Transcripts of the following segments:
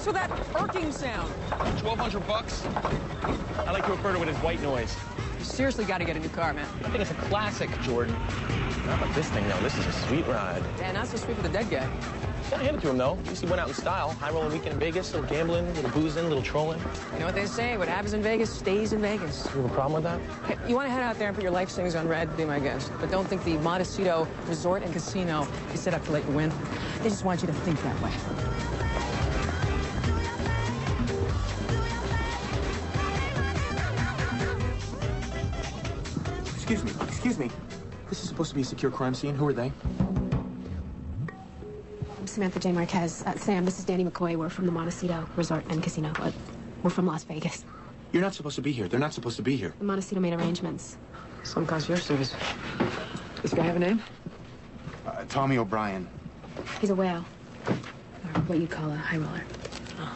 with that irking sound? 1,200 bucks. I like to refer to it as white noise. You seriously got to get a new car, man. I think it's a classic, Jordan. Not like this thing, though. This is a sweet ride. Yeah, not so sweet for the dead guy. Gotta hand it to him, though. At least he went out in style. High rolling weekend in Vegas, little gambling, little boozing, little trolling. You know what they say? What happens in Vegas stays in Vegas. You have a problem with that? Hey, you want to head out there and put your life savings on red? Be my guest. But don't think the Montecito Resort and Casino is set up to let you win. They just want you to think that way. Excuse me. This is supposed to be a secure crime scene. Who are they? Samantha J. Marquez. Sam, this is Danny McCoy. We're from the Montecito Resort and Casino. We're from Las Vegas. You're not supposed to be here. They're not supposed to be here. The Montecito made arrangements. Some concierge service. This guy have a name? Tommy O'Brien. He's a whale. Or what you'd call a high roller. Oh.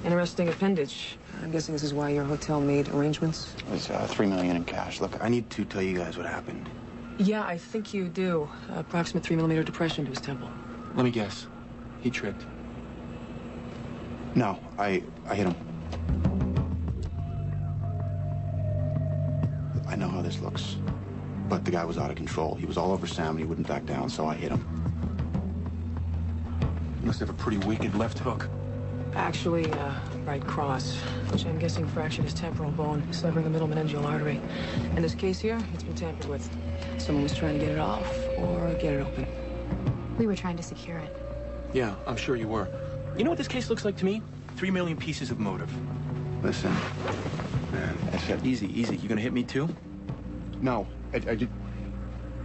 Interesting appendage. I'm guessing this is why your hotel made arrangements? It was $3 million in cash. Look, I need to tell you guys what happened. Yeah, I think you do. Approximate 3mm depression to his temple. Let me guess. He tripped. No, I hit him. I know how this looks, but the guy was out of control. He was all over Sam and he wouldn't back down, so I hit him. He must have a pretty wicked left hook. Actually, right cross, which I'm guessing fractured his temporal bone, severing the middle meningeal artery. In this case here, it's been tampered with. Someone was trying to get it off or get it open. We were trying to secure it. Yeah, I'm sure you were. You know what this case looks like to me? 3 million pieces of motive. Listen, man, I said, easy. You gonna hit me too? No, I did.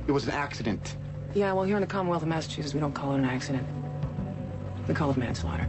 It was an accident. Yeah, well, here in the Commonwealth of Massachusetts, we don't call it an accident. We call it manslaughter.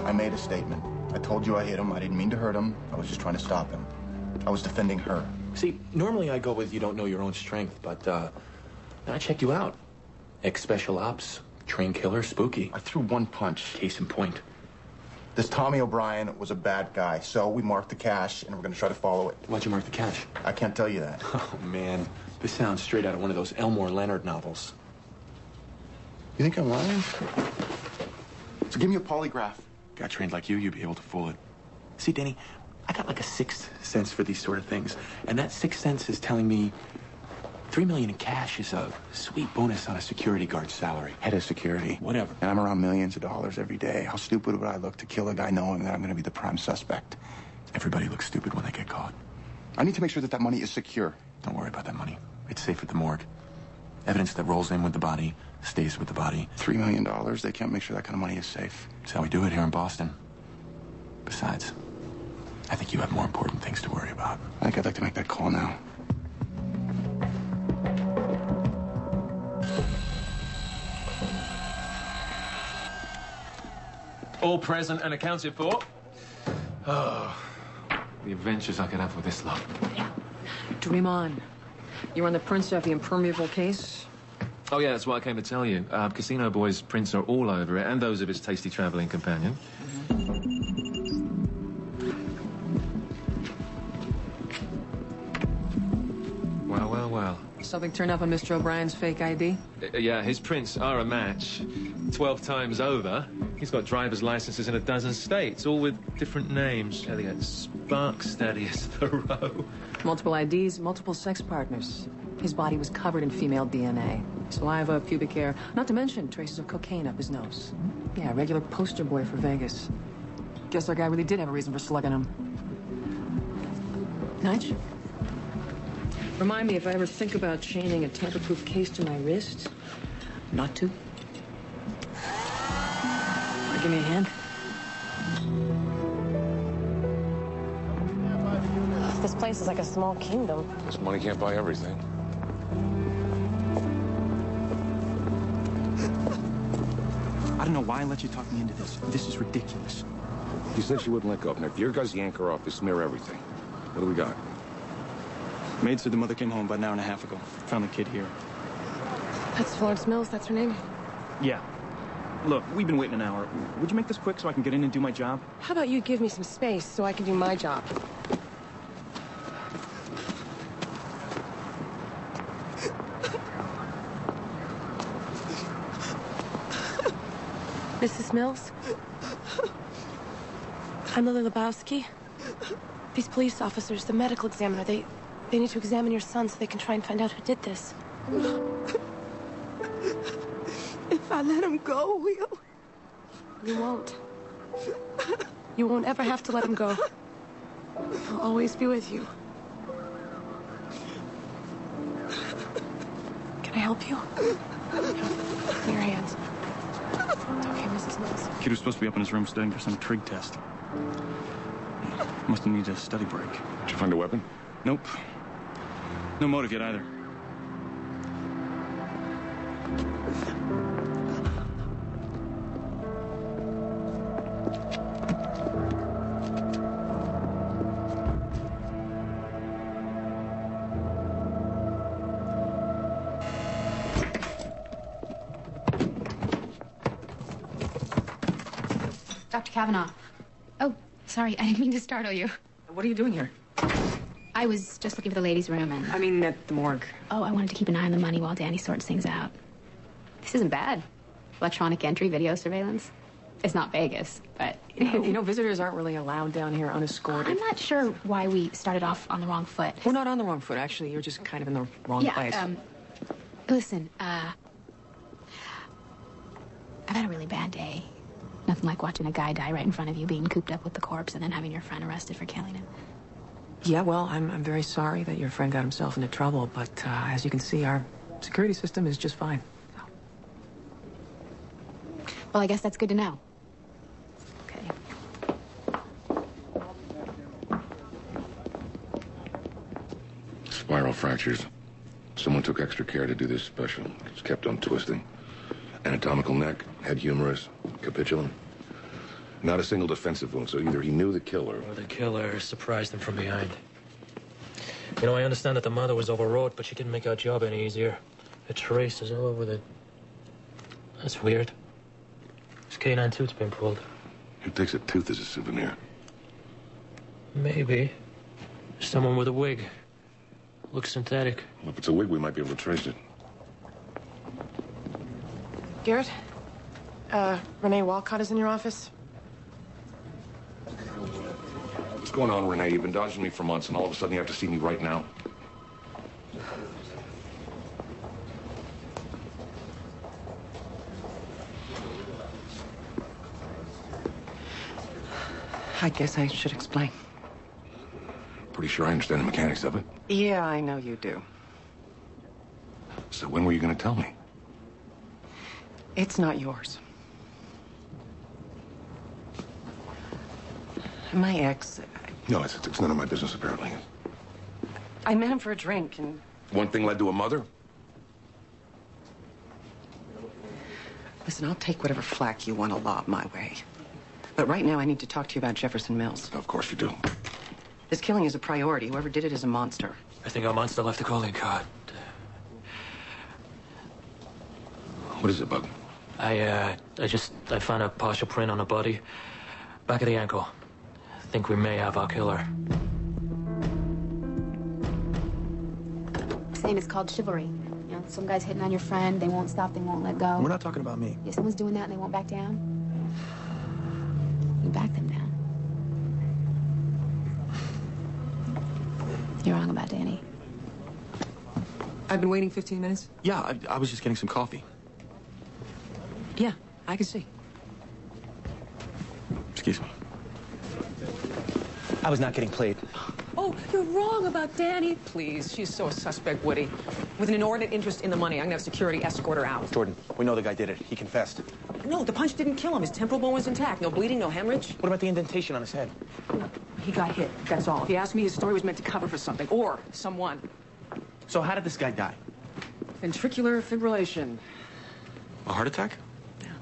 I made a statement. I told you I hit him. I didn't mean to hurt him. I was just trying to stop him. I was defending her. See, normally I go with you don't know your own strength, but I checked you out. Ex-special ops, trained killer, spooky. I threw one punch. Case in point. This Tommy O'Brien was a bad guy, so we marked the cash, and we're going to try to follow it. Why'd you mark the cash? I can't tell you that. Oh, man. This sounds straight out of one of those Elmore Leonard novels. You think I'm lying? So give me a polygraph. Got trained like you, you'd be able to fool it. See, Danny, I got like a sixth sense for these sort of things. And that sixth sense is telling me 3 million in cash is a sweet bonus on a security guard's salary. Head of security. Whatever. And I'm around millions of dollars every day. How stupid would I look to kill a guy knowing that I'm going to be the prime suspect? Everybody looks stupid when they get caught. I need to make sure that that money is secure. Don't worry about that money. It's safe at the morgue. Evidence that rolls in with the body stays with the body. $3 million, they can't make sure that kind of money is safe. That's how we do it here in Boston. Besides, I think you have more important things to worry about. I think I'd like to make that call now. All present and accounted for. Oh, the adventures I could have with this lot. Dream on. You run the prints off the impermeable case? Oh, yeah, that's what I came to tell you. Casino Boy's prints are all over it, and those of his tasty traveling companion. Well. Something turned up on Mr. O'Brien's fake ID? Yeah, his prints are a match. 12 times over. He's got driver's licenses in a dozen states, all with different names. Elliot Sparks, Thaddeus Thoreau. Multiple IDs, multiple sex partners. His body was covered in female DNA. Saliva, pubic hair, not to mention traces of cocaine up his nose. Yeah, regular poster boy for Vegas. Guess our guy really did have a reason for slugging him. Nige? Remind me if I ever think about chaining a tamper-proof case to my wrist, not to. Give me a hand. This place is like a small kingdom. This money can't buy everything. I don't know why I let you talk me into this. This is ridiculous. She said she wouldn't let go. Now, if your guys yank her off, they smear everything. What do we got? Maid said the mother came home about an hour and a half ago. Found the kid here. That's Florence Mills. That's her name. Yeah. Look, we've been waiting an hour. Would you make this quick so I can get in and do my job? How about you give me some space so I can do my job? Mrs. Mills? I'm Lily Lebowski. These police officers, the medical examiner, they need to examine your son so they can try and find out who did this. If I let him go, Will? You won't. You won't ever have to let him go. I'll always be with you. Can I help you? Clear your hands. It's okay, Mrs. Mills. Kid was supposed to be up in his room studying for some trig test. Must have needed a study break. Did you find a weapon? Nope. No motive yet either. Dr. Kavanaugh. Oh, sorry, I didn't mean to startle you. What are you doing here? I was just looking for the ladies' room and... I mean, at the morgue. Oh, I wanted to keep an eye on the money while Danny sorts things out. This isn't bad. Electronic entry, video surveillance. It's not Vegas, but... You know, visitors aren't really allowed down here unescorted. I'm not sure why we started off on the wrong foot. We're not on the wrong foot, actually. You're just kind of in the wrong place. Listen, I've had a really bad day. Nothing like watching a guy die right in front of you, being cooped up with the corpse, and then having your friend arrested for killing him. Yeah, well, I'm very sorry that your friend got himself into trouble, but as you can see, our security system is just fine. So. Well, I guess that's good to know. Okay. Spiral fractures. Someone took extra care to do this special. It's kept on twisting. Anatomical neck, head humerus, capitulum. Not a single defensive wound, so either he knew the killer... Or the killer surprised him from behind. You know, I understand that the mother was overwrought, but she didn't make our job any easier. The traces all over the... That's weird. His canine tooth's been pulled. Who takes a tooth as a souvenir? Maybe. Someone with a wig. Looks synthetic. Well, if it's a wig, we might be able to trace it. Garrett? Renee Walcott is in your office? What's going on, Renee? You've been dodging me for months, and all of a sudden you have to see me right now. I guess I should explain. Pretty sure I understand the mechanics of it. Yeah, I know you do. So when were you going to tell me? It's not yours. My ex... No, it's none of my business, apparently. I met him for a drink, and... One thing led to a mother? Listen, I'll take whatever flack you want to lob my way. But right now, I need to talk to you about Jefferson Mills. Of course you do. This killing is a priority. Whoever did it is a monster. I think our monster left the calling card. What is it, Bug? I found a partial print on the body. Back of the ankle. I think we may have our killer. This name is called chivalry. You know, some guy's hitting on your friend, they won't stop, they won't let go. We're not talking about me. Yeah, someone's doing that and they won't back down. You back them down. You're wrong about Danny. I've been waiting 15 minutes? Yeah, I was just getting some coffee. Yeah, I can see. Excuse me. I was not getting played. Oh, you're wrong about Danny. Please, she's so suspect, Woody. With an inordinate interest in the money, I'm gonna have security escort her out. Jordan, we know the guy did it. He confessed. No, the punch didn't kill him. His temporal bone was intact. No bleeding, no hemorrhage. What about the indentation on his head? He got hit, that's all. If you ask me, his story was meant to cover for something. Or someone. So how did this guy die? Ventricular fibrillation. A heart attack?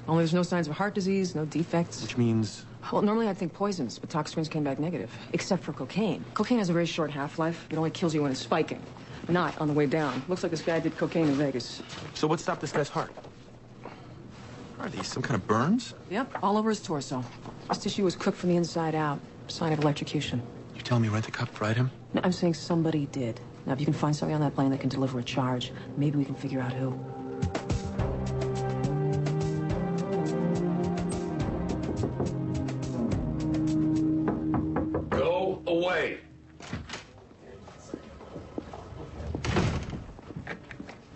Only there's no signs of heart disease, no defects. Which means... Well, normally I'd think poisons, but tox screens came back negative. Except for cocaine. Cocaine has a very short half-life. It only kills you when it's spiking. Not on the way down. Looks like this guy did cocaine in Vegas. So what stopped this guy's heart? Are these some kind of burns? Yep, all over his torso. His tissue was cooked from the inside out. Sign of electrocution. You telling me Rent-A-Cup fried him? No, I'm saying somebody did. Now, if you can find somebody on that plane that can deliver a charge, maybe we can figure out who. Go away.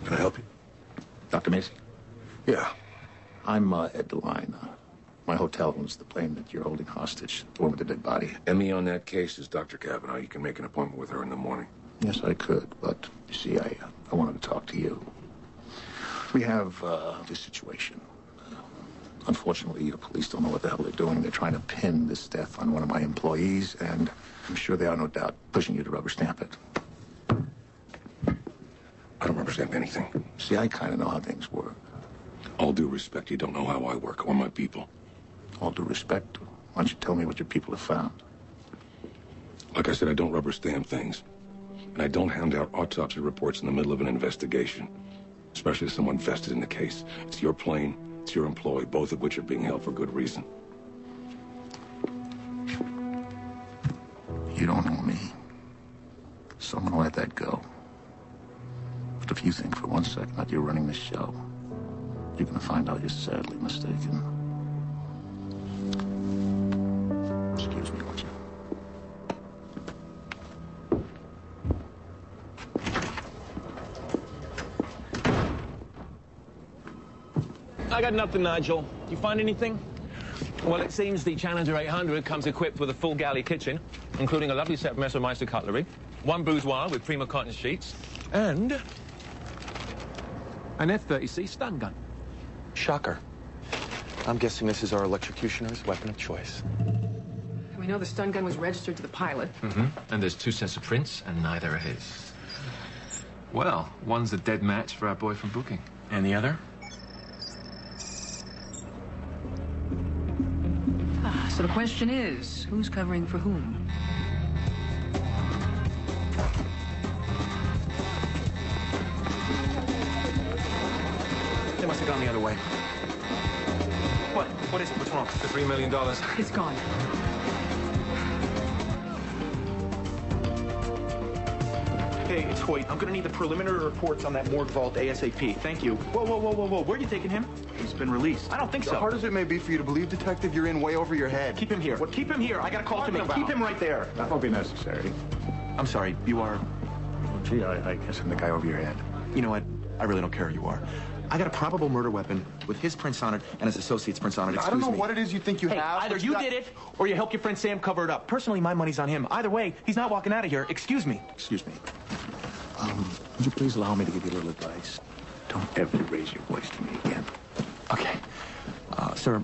Can I help you? Dr. Macy? Yeah. I'm Ed DeLine. My hotel owns the plane that you're holding hostage, the one with the dead body. Emmy on that case is Dr. Kavanaugh. You can make an appointment with her in the morning. Yes, I could, but you see, I wanted to talk to you. We have this situation. Unfortunately, the police don't know what the hell they're doing. They're trying to pin this death on one of my employees, and I'm sure they are, no doubt, pushing you to rubber stamp it. I don't rubber stamp anything. See, I kind of know how things work. All due respect, you don't know how I work or my people. All due respect, why don't you tell me what your people have found? Like I said, I don't rubber stamp things. And I don't hand out autopsy reports in the middle of an investigation. Especially to someone vested in the case. It's your plane, it's your employee, both of which are being held for good reason. You don't know me. So I'm gonna let that go. But if you think for 1 second that you're running the show, you're gonna find out you're sadly mistaken. Excuse me, won't you? I got nothing, Nigel. You find anything? Well, it seems the Challenger 800 comes equipped with a full galley kitchen, including a lovely set of Messermeister cutlery, one boudoir with Prima cotton sheets, and an F-30C stun gun. Shocker. I'm guessing this is our electrocutioner's weapon of choice. We know the stun gun was registered to the pilot. Mm-hmm. And there's 2 sets of prints, and neither are his. Well, one's a dead match for our boy from booking. And the other? So the question is, who's covering for whom? They must have gone the other way. What? What is it? What's wrong? The $3 million. It's gone. Hey, it's Hoyt. I'm gonna need the preliminary reports on that morgue vault ASAP. Thank you. Whoa, whoa, whoa, whoa, whoa. Where are you taking him? He's been released. I don't think so. As hard as it may be for you to believe, Detective, you're in way over your head. Keep him here. What? Keep him here. I gotta call to make. Keep him right there. That won't be necessary. I'm sorry. You are... Oh, gee, I guess I'm the guy over your head. You know what? I really don't care who you are. I got a probable murder weapon with his prints on it and his associate's prints on it. I don't know what it is you think you have. Either you did it or you helped your friend Sam cover it up. Personally, my money's on him. Either way, he's not walking out of here. Excuse me. Excuse me. Would you please allow me to give you a little advice? Don't ever raise your voice to me again. Okay. Sir,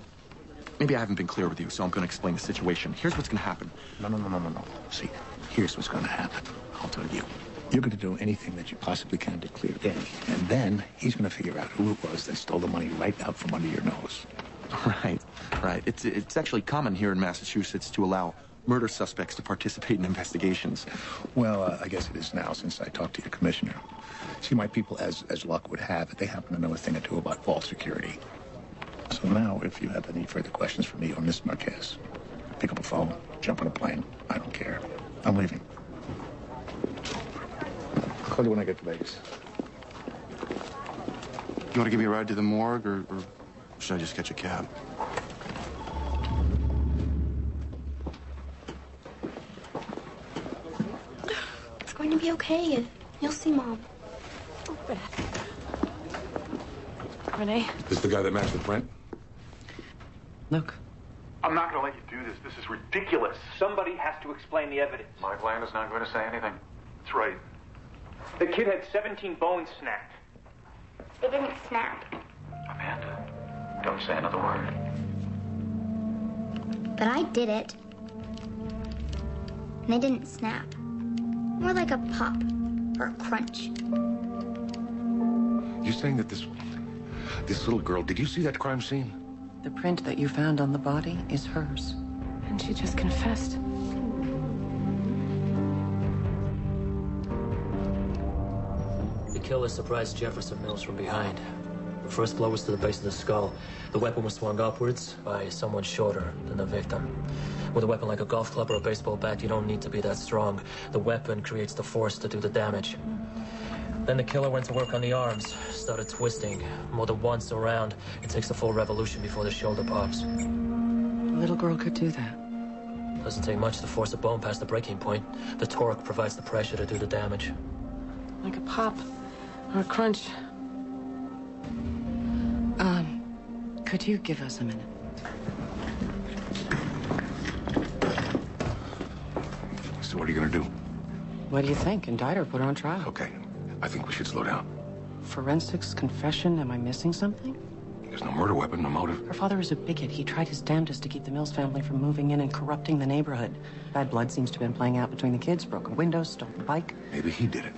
maybe I haven't been clear with you, so I'm going to explain the situation. Here's what's going to happen. No. See, here's what's going to happen. I'll tell you. You're going to do anything that you possibly can to clear Danny. And then he's going to figure out who it was that stole the money right out from under your nose. Right. It's actually common here in Massachusetts to allow murder suspects to participate in investigations. Well, I guess it is now since I talked to your commissioner. See, my people, as luck would have it, they happen to know a thing or two about vault security. So now, if you have any further questions for me or Miss Marquez, pick up a phone, jump on a plane. I don't care. I'm leaving. I'll call you when I get to Vegas. You want to give me a ride to the morgue, or should I just catch a cab? It's going to be okay. You'll see, Mom. Renee? This is the guy that matched the print? Look. I'm not going to let you do this. This is ridiculous. Somebody has to explain the evidence. My plan is not going to say anything. That's right. The kid had 17 bones snapped. They didn't snap. Amanda, don't say another word. But I did it. And they didn't snap. More like a pop or a crunch. You're saying that this little girl, did you see that crime scene? The print that you found on the body is hers. And she just confessed. The killer surprised Jefferson Mills from behind. The first blow was to the base of the skull. The weapon was swung upwards by someone shorter than the victim. With a weapon like a golf club or a baseball bat, you don't need to be that strong. The weapon creates the force to do the damage. Then the killer went to work on the arms, started twisting. More than once around, it takes a full revolution before the shoulder pops. A little girl could do that. Doesn't take much to force a bone past the breaking point. The torque provides the pressure to do the damage. Like a pop or a crunch. Could you give us a minute? So what are you gonna do? What do you think? Indict her, put her on trial. Okay, I think we should slow down. Forensics, confession, am I missing something? There's no murder weapon, no motive. Her father is a bigot. He tried his damnedest to keep the Mills family from moving in and corrupting the neighborhood. Bad blood seems to have been playing out between the kids, broken windows, stolen bike. Maybe he did it.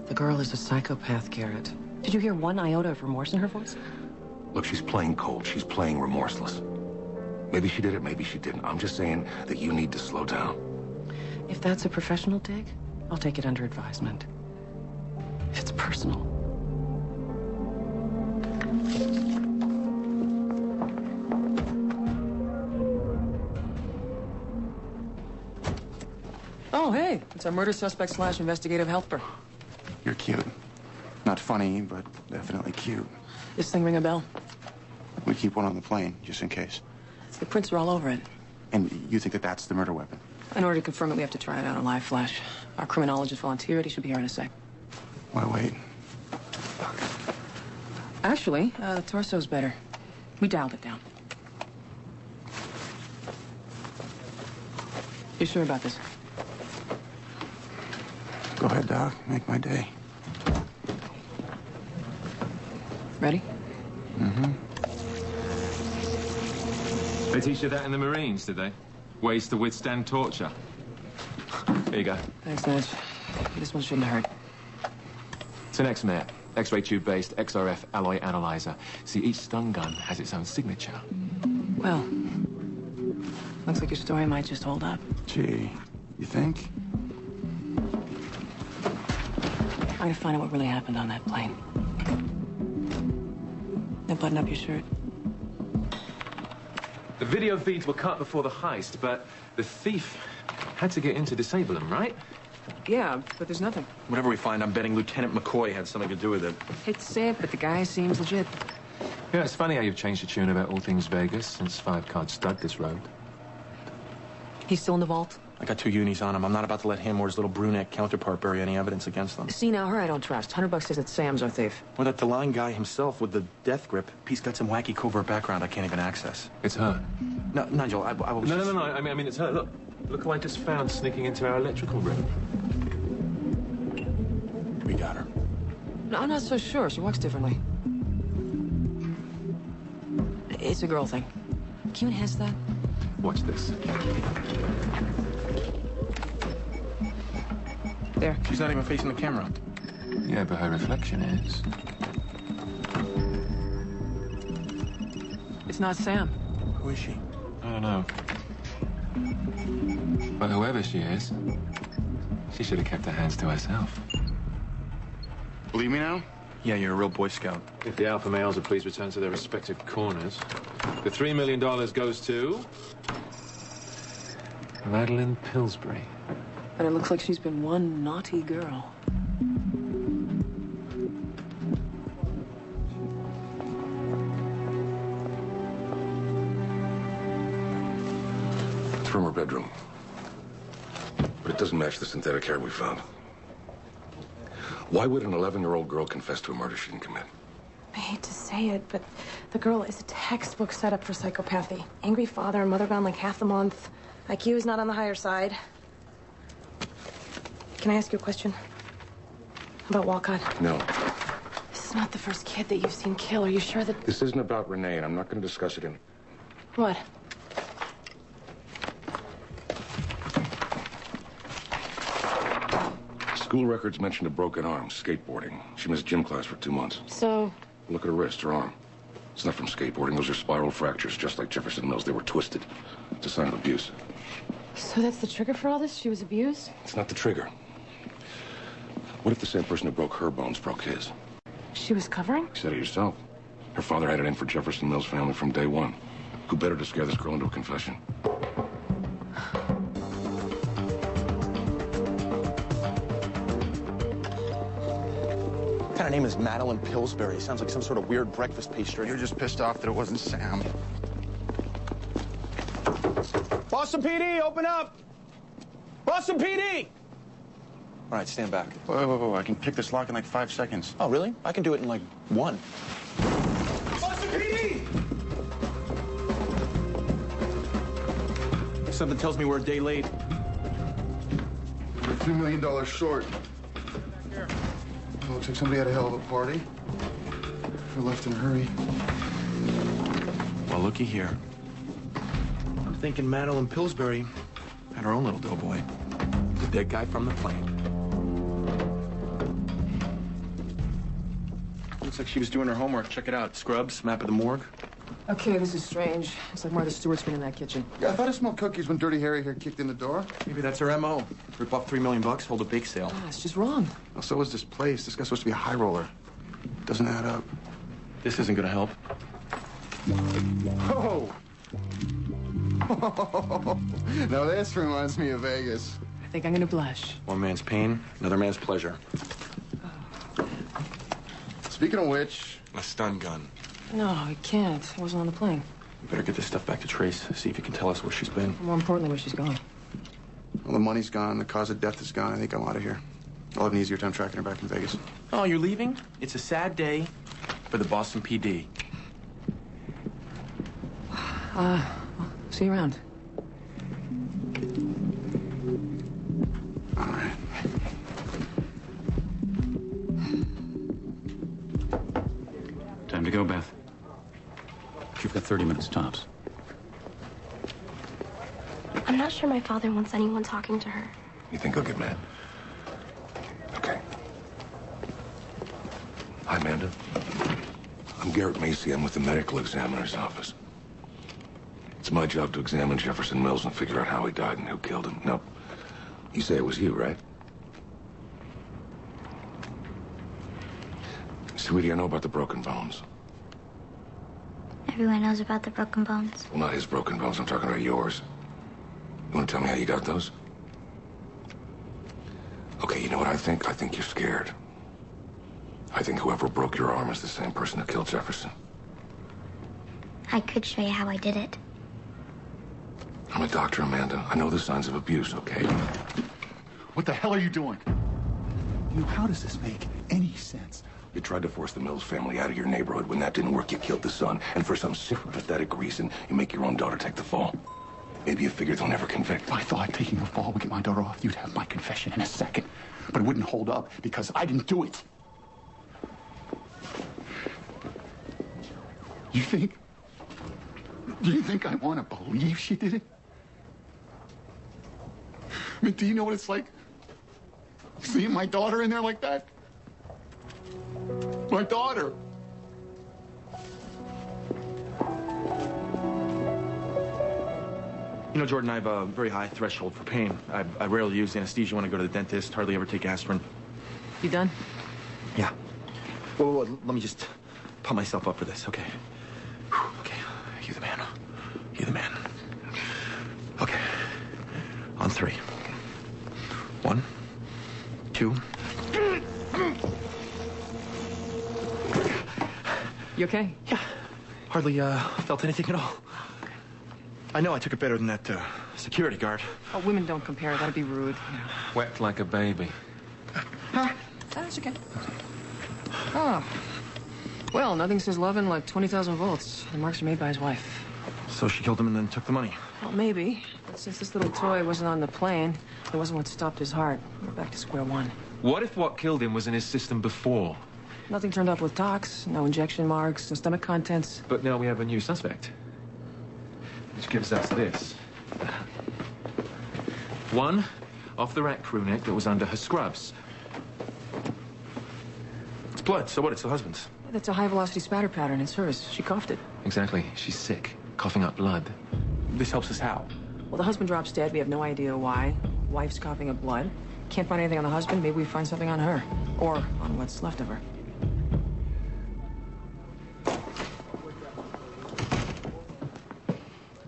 The girl is a psychopath, Garrett. Did you hear one iota of remorse in her voice? Look, she's playing cold. She's playing remorseless. Maybe she did it, maybe she didn't. I'm just saying that you need to slow down. If that's a professional dig, I'll take it under advisement. If it's personal. Oh, hey, it's our murder suspect / investigative helper. You're cute. Not funny, but definitely cute. This thing ring a bell? We keep one on the plane, just in case. The prints are all over it. And you think that that's the murder weapon? In order to confirm it, we have to try it out on live flash. Our criminologist volunteered. He should be here in a sec. Why wait? Actually, the torso's better. We dialed it down. You sure about this? Go ahead, Doc. Make my day. Ready? Mm-hmm. They teach you that in the Marines, did they? Ways to withstand torture. Here you go. Thanks, Nudge. This one shouldn't hurt. It's an XMAT, X-ray tube-based XRF alloy analyzer. See, each stun gun has its own signature. Well, looks like your story might just hold up. Gee, you think? I'm gonna find out what really happened on that plane. Now button up your shirt. The video feeds were cut before the heist, but the thief had to get in to disable them, right? Yeah, but there's nothing. Whatever we find, I'm betting Lieutenant McCoy had something to do with it. It's sad, but the guy seems legit. Yeah, it's funny how you've changed your tune about all things Vegas since Five Card stud this road. He's still in the vault? I got 2 unis on him. I'm not about to let him or his little brunette counterpart bury any evidence against them. See, now her I don't trust. $100 says that Sam's our thief. Or that DeLine guy himself with the death grip. He's got some wacky covert background I can't even access. It's her. No, Nigel, I was No. I mean, it's her. Look who I just found sneaking into our electrical room. We got her. No, I'm not so sure. She walks differently. It's a girl thing. Can you enhance that? Watch this. There. She's not even facing the camera. Yeah, but her reflection is. It's not Sam. Who is she? I don't know. But whoever she is, she should have kept her hands to herself. Believe me now? Yeah, you're a real Boy Scout. If the alpha males would please return to their respective corners. The $3 million goes to Madeline Pillsbury. And it looks like she's been one naughty girl. It's from her bedroom. But it doesn't match the synthetic hair we found. Why would an 11-year-old girl confess to a murder she didn't commit? I hate to say it, but the girl is a textbook setup for psychopathy. Angry father and mother gone like half the month. IQ is not on the higher side. Can I ask you a question? About Walcott? No. This is not the first kid that you've seen kill. Are you sure that... This isn't about Renee, and I'm not going to discuss it in... What? School records mentioned a broken arm, skateboarding. She missed gym class for 2 months. So... Look at her wrist, her arm. It's not from skateboarding. Those are spiral fractures, just like Jefferson Mills. They were twisted. It's a sign of abuse. So that's the trigger for all this? She was abused? It's not the trigger. What if the same person who broke her bones broke his? She was covering? You said it yourself. Her father had it in for Jefferson Mills' family from day one. Who better to scare this girl into a confession? What kind of name is Madeline Pillsbury? Sounds like some sort of weird breakfast pastry. You're just pissed off that it wasn't Sam. Boston PD, open up! Boston PD! All right, stand back. Whoa. I can pick this lock in like 5 seconds. Oh, really? I can do it in like 1. Boston PD! Something tells me we're a day late. We're $3 million short. Looks like somebody had a hell of a party. We left in a hurry. Well, looky here. I'm thinking Madeline Pillsbury had her own little doughboy. The dead guy from the plane. Looks like she was doing her homework. Check it out. Scrubs, map of the morgue. Okay, this is strange. Looks like Martha Stewart's been in that kitchen. Yeah, I thought I smelled cookies when Dirty Harry here kicked in the door. Maybe that's her M.O. Rip off $3 million, hold a bake sale. Ah, it's just wrong. Well, so is this place. This guy's supposed to be a high roller. Doesn't add up. This isn't gonna help. Oh! Now this reminds me of Vegas. I think I'm gonna blush. One man's pain, another man's pleasure. Speaking of which... A stun gun. No, I can't. I wasn't on the plane. We better get this stuff back to Trace, see if he can tell us where she's been. More importantly, where she's gone. Well, the money's gone. The cause of death is gone. I think I'm out of here. I'll have an easier time tracking her back in Vegas. Oh, you're leaving? It's a sad day for the Boston PD. Well, see you around. All right. Time to go, Beth. You've got 30 minutes tops. I'm not sure my father wants anyone talking to her. You think I'll get mad? Okay. Hi, Amanda. I'm Garrett Macy. I'm with the medical examiner's office. It's my job to examine Jefferson Mills and figure out how he died and who killed him. No, you say it was you, right? Sweetie, I know about the broken bones. Everyone knows about the broken bones. Well, not his broken bones. I'm talking about yours. You want to tell me how you got those? Okay, you know what I think? I think you're scared. I think whoever broke your arm is the same person who killed Jefferson. I could show you how I did it. I'm a doctor, Amanda. I know the signs of abuse, okay? What the hell are you doing? You know, how does this make any sense? You tried to force the Mills family out of your neighborhood. When that didn't work, you killed the son. And for some sick, pathetic reason, you make your own daughter take the fall. Maybe you figure they'll never convict. If I thought taking a fall would get my daughter off, you'd have my confession in a second. But it wouldn't hold up because I didn't do it. Do you think I want to believe she did it? I mean, do you know what it's like? Seeing my daughter in there like that? My daughter. You know, Jordan, I have a very high threshold for pain. I rarely use anesthesia when I go to the dentist, hardly ever take aspirin. You done? Yeah. Whoa, let me just pump myself up for this, okay? Whew, okay, you the man. You the man. Okay, on 3. 1, 2. You okay? Yeah. Hardly felt anything at all. I know I took it better than that security guard. Oh, women don't compare. That'd be rude. Wept like a baby. That's okay. Oh. Well, nothing says loving like 20,000 volts. The marks are made by his wife. So she killed him and then took the money. Well, maybe. But since this little toy wasn't on the plane, it wasn't what stopped his heart. We're back to square one. What if what killed him was in his system before? Nothing turned up with tox, no injection marks, no stomach contents. But now we have a new suspect. Which gives us this. One off-the-rack crew neck that was under her scrubs. It's blood, so what? It's the husband's. That's a high-velocity spatter pattern. It's hers. She coughed it. Exactly. She's sick, coughing up blood. This helps us how? Well, the husband drops dead. We have no idea why. Wife's coughing up blood. Can't find anything on the husband. Maybe we find something on her. Or on what's left of her.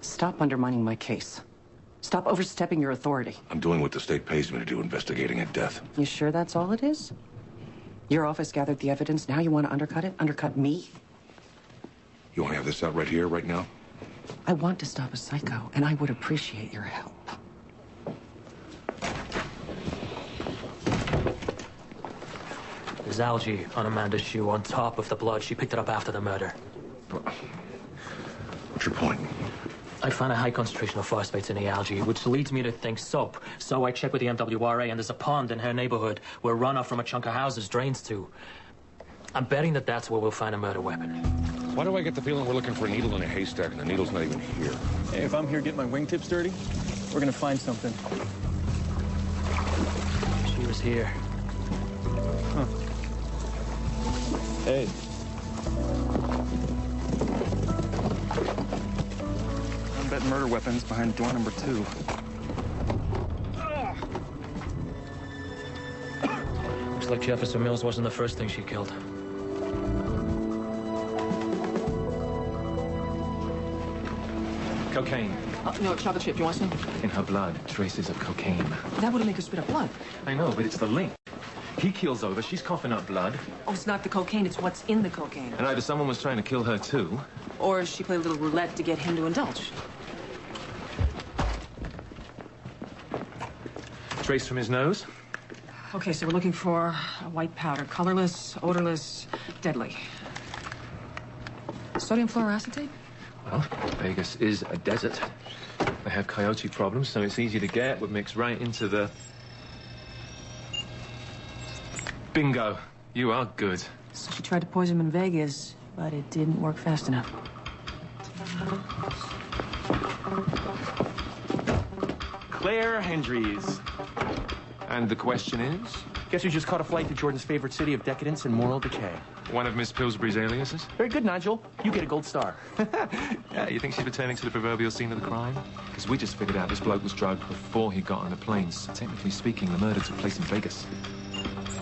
Stop undermining my case. Stop overstepping your authority. I'm doing what the state pays me to do, investigating a death. You sure that's all it is? Your office gathered the evidence. Now you want to undercut it? Undercut me? You want to have this out right here, right now? I want to stop a psycho, and I would appreciate your help. There's algae on Amanda's shoe on top of the blood. She picked it up after the murder. What's your point? I found a high concentration of phosphates in the algae, which leads me to think soap. So I checked with the MWRA, and there's a pond in her neighborhood where runoff from a chunk of houses drains to. I'm betting that that's where we'll find a murder weapon. Why do I get the feeling we're looking for a needle in a haystack and the needle's not even here? Hey, if I'm here getting my wingtips dirty, we're gonna find something. She was here. Huh. Hey. I'm betting murder weapons behind door number 2. Looks like Jefferson Mills wasn't the first thing she killed. Cocaine. No, chocolate chip. Do you want some? In her blood, traces of cocaine. That wouldn't make her spit up blood. I know, but it's the link. He keels over, she's coughing up blood. Oh, it's not the cocaine, it's what's in the cocaine. And either someone was trying to kill her too. Or she played a little roulette to get him to indulge. Trace from his nose. Okay, so we're looking for a white powder. Colorless, odorless, deadly. Sodium fluoroacetate? Well, Vegas is a desert. They have coyote problems, so it's easy to get. Would mix right into the... Bingo. You are good. So she tried to poison him in Vegas, but it didn't work fast enough. Claire Hendries. And the question is? Guess who just caught a flight to Jordan's favorite city of decadence and moral decay? One of Miss Pillsbury's aliases? Very good, Nigel. You get a gold star. Yeah, you think she's returning to the proverbial scene of the crime? Because we just figured out this bloke was drugged before he got on the planes. Technically speaking, the murder took place in Vegas.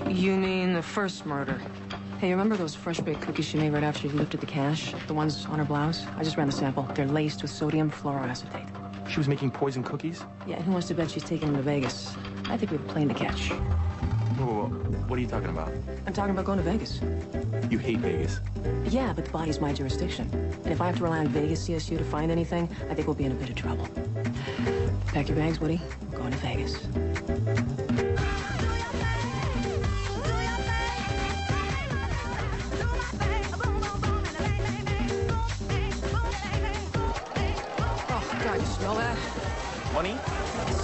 You mean the first murder? Hey, you remember those fresh baked cookies she made right after she lifted the cash? The ones on her blouse? I just ran the sample. They're laced with sodium fluoroacetate. She was making poison cookies? Yeah, and who wants to bet she's taking them to Vegas? I think we have a plane to catch. Whoa. What are you talking about? I'm talking about going to Vegas. You hate Vegas. Yeah, but the body's my jurisdiction. And if I have to rely on Vegas CSU to find anything, I think we'll be in a bit of trouble. Pack your bags, Woody. We're going to Vegas. Oh, God, you smell that? Money?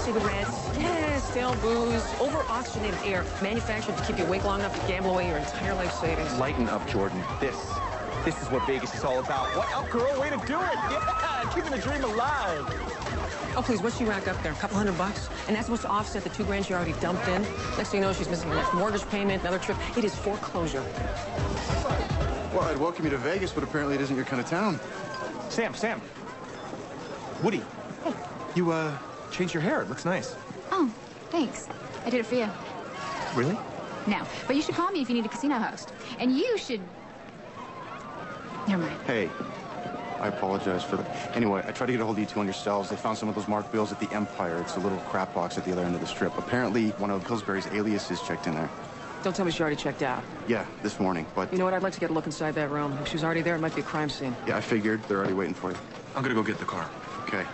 Cigarettes. Yes, stale booze. Over-oxygenated air. Manufactured to keep you awake long enough to gamble away your entire life savings. Lighten up, Jordan. This is what Vegas is all about. What? Oh, girl, way to do it. Yeah, keeping the dream alive. Oh, please, what'd she rack up there? A couple $100? And that's supposed to offset the $2,000 she already dumped in? Next thing you know, she's missing her next mortgage payment, another trip. It is foreclosure. Well, I'd welcome you to Vegas, but apparently it isn't your kind of town. Sam. Woody. Hey. You, changed your hair. It looks nice. Oh, thanks. I did it for you. Really? No, but you should call me if you need a casino host. And you should... Never mind. Hey, I apologize for that. Anyway, I tried to get a hold of you two on your cells. They found some of those marked bills at the Empire. It's a little crap box at the other end of the strip. Apparently, one of Pillsbury's aliases checked in there. Don't tell me she already checked out. Yeah, this morning, but... You know what? I'd like to get a look inside that room. If she's already there, it might be a crime scene. Yeah, I figured. They're already waiting for you. I'm gonna go get the car. Okay.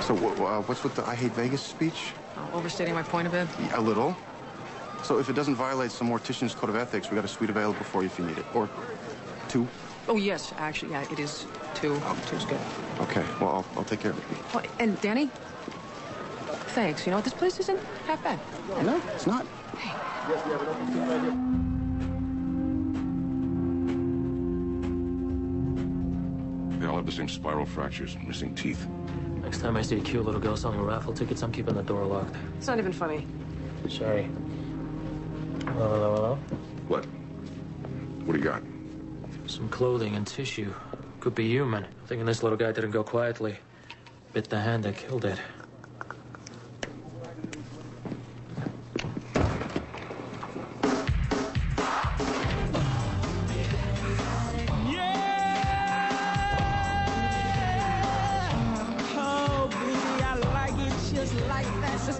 So, what's with the I hate Vegas speech? Overstating my point a bit? Yeah, a little. So if it doesn't violate some mortician's code of ethics, we got a suite available for you if you need it. Or 2. Oh, yes, actually, yeah, it is 2. 2's good. Okay, well, I'll take care of it. Oh, and Danny, thanks. You know what? This place isn't half bad. No, it's not. Hey. They all have the same spiral fractures, missing teeth. Next time I see a cute little girl selling raffle tickets, I'm keeping the door locked. It's not even funny. Sorry. Hello? What? What do you got? Some clothing and tissue. Could be human. Thinking this little guy didn't go quietly. Bit the hand that killed it.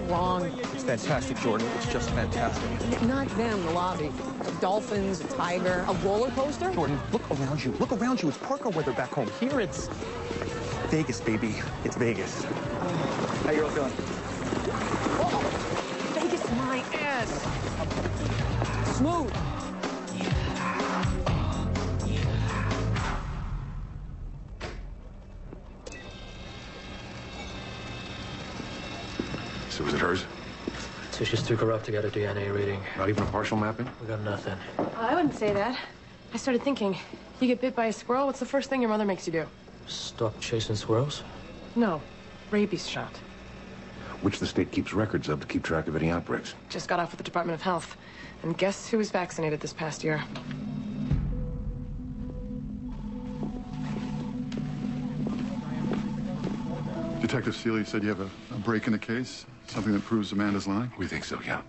Wrong. It's fantastic, Jordan. It's just fantastic. Not them, the lobby. Dolphins, a tiger, a roller coaster. Jordan, look around you. Look around you. It's Parker weather back home. Here it's Vegas, baby. It's Vegas. How you all feeling? Oh, Vegas, my ass. Smooth. So was it hers? Tissue's too corrupt to get a DNA reading. Not even a partial mapping? We got nothing. I wouldn't say that. I started thinking, you get bit by a squirrel, what's the first thing your mother makes you do? Stop chasing squirrels? No, rabies shot. Which the state keeps records of to keep track of any outbreaks. Just got off with the Department of Health. And guess who was vaccinated this past year? Detective Seeley said you have a break in the case? Something that proves Amanda's lying? We think so, yeah.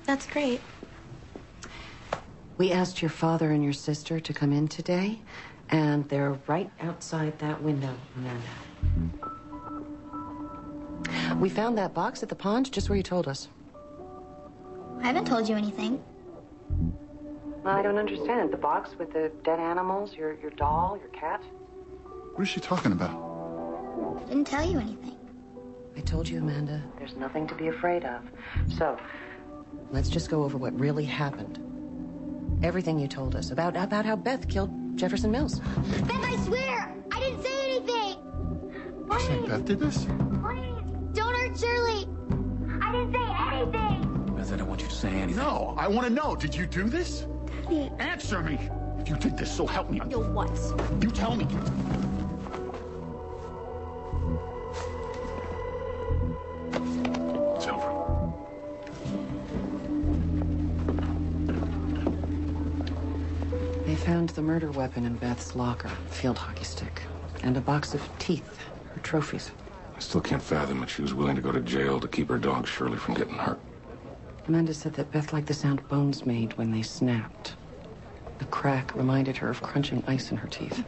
That's great. We asked your father and your sister to come in today, and they're right outside that window, Amanda. We found that box at the pond just where you told us. I haven't told you anything. I don't understand. The box with the dead animals, your doll, your cat? What is she talking about? Didn't tell you anything. I told you, Amanda, there's nothing to be afraid of. So, let's just go over what really happened. Everything you told us about how Beth killed Jefferson Mills. Beth, I swear! I didn't say anything! You think Beth did this? Please, don't hurt Shirley! I didn't say anything! Beth, I don't want you to say anything. No, I want to know. Did you do this? Daddy. Answer me! If you did this, so help me. You'll what? You tell me. It's over. They found the murder weapon in Beth's locker, field hockey stick, and a box of teeth, her trophies. I still can't fathom that she was willing to go to jail to keep her dog Shirley from getting hurt. Amanda said that Beth liked the sound bones made when they snapped. The crack reminded her of crunching ice in her teeth.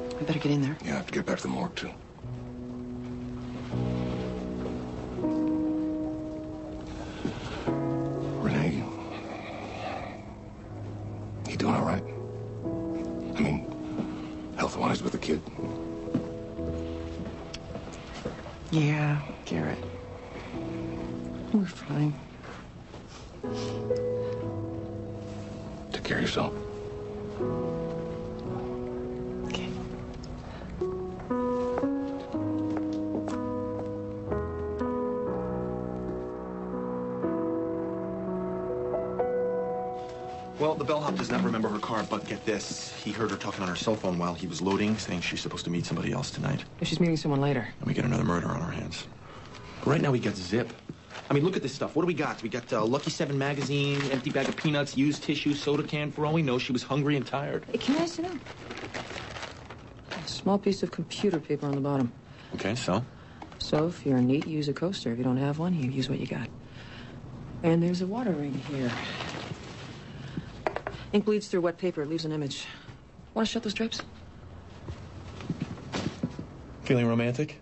I better get in there. Yeah, I have to get back to the morgue, too. Renee, you doing all right? I mean, health-wise with the kid? Yeah, Garrett. We're fine. Take care of yourself. Okay. Well, the bellhop does not remember her car, but get this. He heard her talking on her cell phone while he was loading, saying she's supposed to meet somebody else tonight. She's meeting someone later. And we get another murder on our hands. But right now, we got zip. I mean, look at this stuff. What do we got? We got Lucky 7 magazine, empty bag of peanuts, used tissue, soda can. For all we know, she was hungry and tired. Hey, can I sit down? A small piece of computer paper on the bottom. Okay, so? So, if you're neat, use a coaster. If you don't have one, you use what you got. And there's a water ring here. Ink bleeds through wet paper. It leaves an image. Want to shut those drapes? Feeling romantic?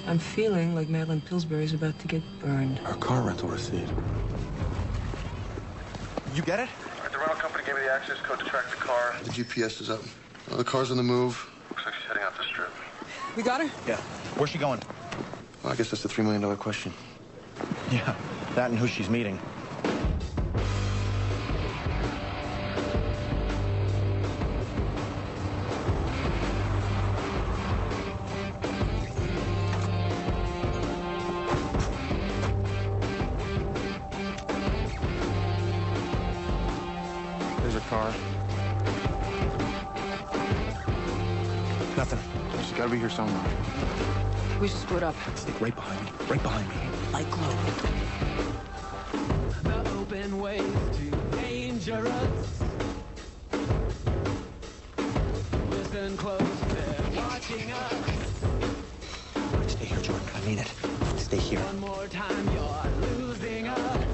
I'm feeling like Madeline Pillsbury's about to get burned. Our car rental receipt. You get it? All right, the rental company gave me the access code to track the car. The GPS is up. The car's on the move. Looks like she's heading out the strip. We got her? Yeah. Where's she going? Well, I guess that's the $3 million question. Yeah, that and who she's meeting. Nothing. She's got to be here somewhere. We should split up. Stick right behind me. Right behind me. Like glow. The open ways too dangerous. Listen close, they're watching us. Stay here, Jordan. I mean it. Stay here. One more time, you're losing us.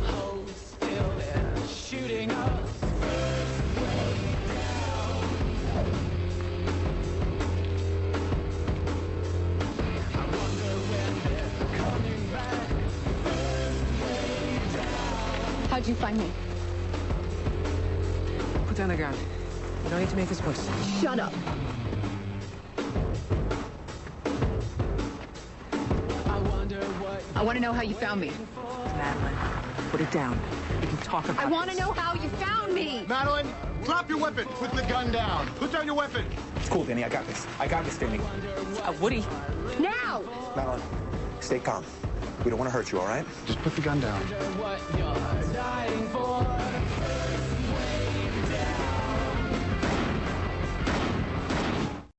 Hold still, they're shooting us. How'd you find me? Put down the gun. You don't need to make this voice. Shut up. I want to know how you found me. Madeline, put it down. We can talk about I want to this. know how you found me. Madeline, drop your weapon. Put the gun down. Put down your weapon. It's cool, Danny. I got this. I got this, Danny. Woody. Now! Madeline, stay calm. We don't want to hurt you, all right? Just put the gun down. What you're dying for.